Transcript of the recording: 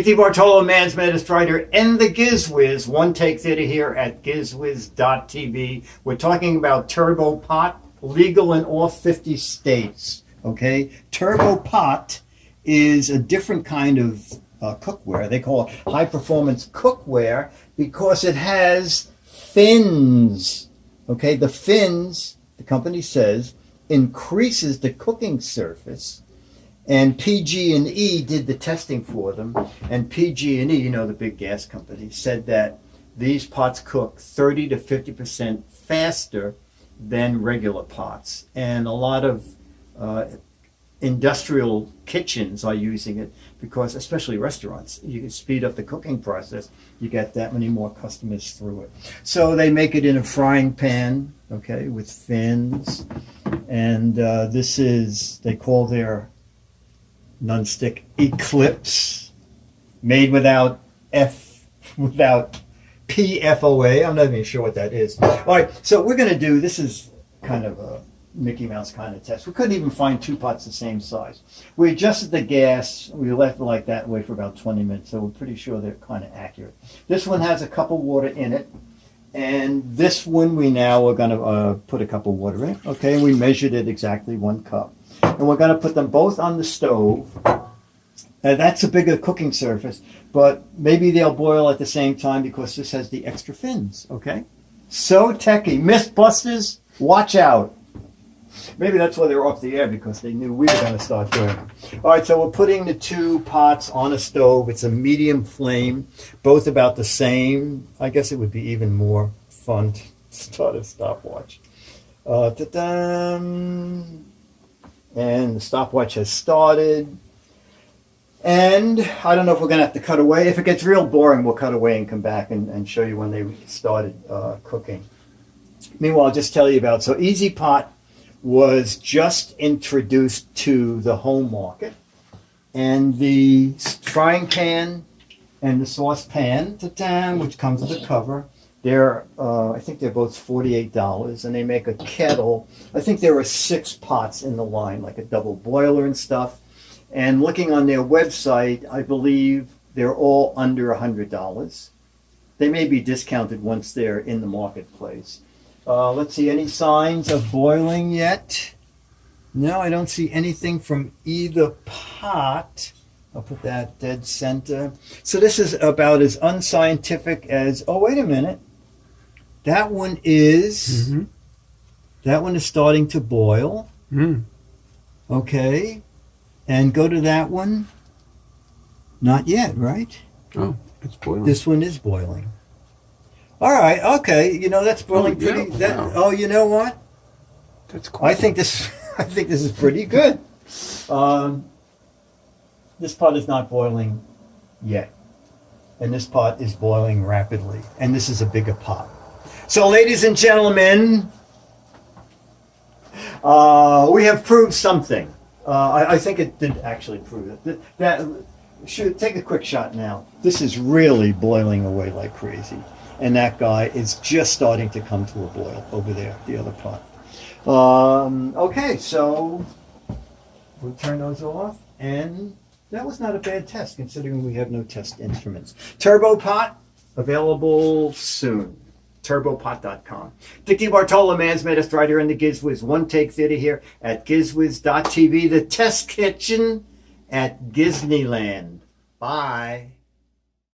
DeBartolo, Man's Medicine Writer, and the GizWiz. One Take Theater here at GizWiz.TV. We're talking about Turbo Pot, legal in all 50 states. Okay, Turbo Pot is a different kind of cookware. They call it high performance cookware because it has fins. Okay, the fins, the company says, increases the cooking surface. And PG&E did the testing for them, and PG&E, you know, the big gas company, said that these pots cook 30 to 50% faster than regular pots. And a lot of industrial kitchens are using it because, especially restaurants, you can speed up the cooking process. You get that many more customers through it. So they make it in a frying pan, okay, with fins. And this is, they call their non-stick Eclipse, made without PFOA. I'm not even sure what that is. All right, so we're going to do, this is kind of a Mickey Mouse kind of test. We couldn't even find two pots the same size. We adjusted the gas. We left it like that way for about 20 minutes, so we're pretty sure they're kind of accurate. This one has a cup of water in it, and this one we now are going to put a cup of water in. Okay, and we measured it exactly 1 cup. And we're going to put them both on the stove. That's a bigger cooking surface, but maybe they'll boil at the same time because this has the extra fins, okay? So techie. Mythbusters, watch out. Maybe that's why they're off the air, because they knew we were going to start doing it. All right, so we're putting the two pots on a stove. It's a medium flame, both about the same. I guess it would be even more fun to start a stopwatch. And the stopwatch has started. And I don't know if we're going to have to cut away. If it gets real boring, we'll cut away and come back and show you when they started cooking. Meanwhile, I'll just tell you about, so Easy Pot was just introduced to the home market. And the frying pan and the saucepan, which comes with a cover, they're, I think they're both $48, and they make a kettle. I think there are 6 pots in the line, like a double boiler and stuff. And looking on their website, I believe they're all under $100. They may be discounted once they're in the marketplace. Let's see, any signs of boiling yet? No, I don't see anything from either pot. I'll put that dead center. So this is about as unscientific as, oh, wait a minute. That one is, that one is starting to boil. Okay. And go to that one. Not yet, right? Oh, it's boiling. This one is boiling. All right. Okay. You know, that's boiling pretty. Wow. Oh, you know what? That's cool. I think this is pretty good. This pot is not boiling yet. And this pot is boiling rapidly. And this is a bigger pot. So, ladies and gentlemen, we have proved something. I think it did actually prove it. That should take a quick shot now. This is really boiling away like crazy. And that guy is just starting to come to a boil over there, the other pot. Okay, so we'll turn those off. And that was not a bad test, considering we have no test instruments. Turbo Pot, available soon. TurboPot.com. DeBartolo, Man's Medicine Writer, and the GizWiz. One Take Theater here at GizWiz.TV. The Test Kitchen at Disneyland. Bye.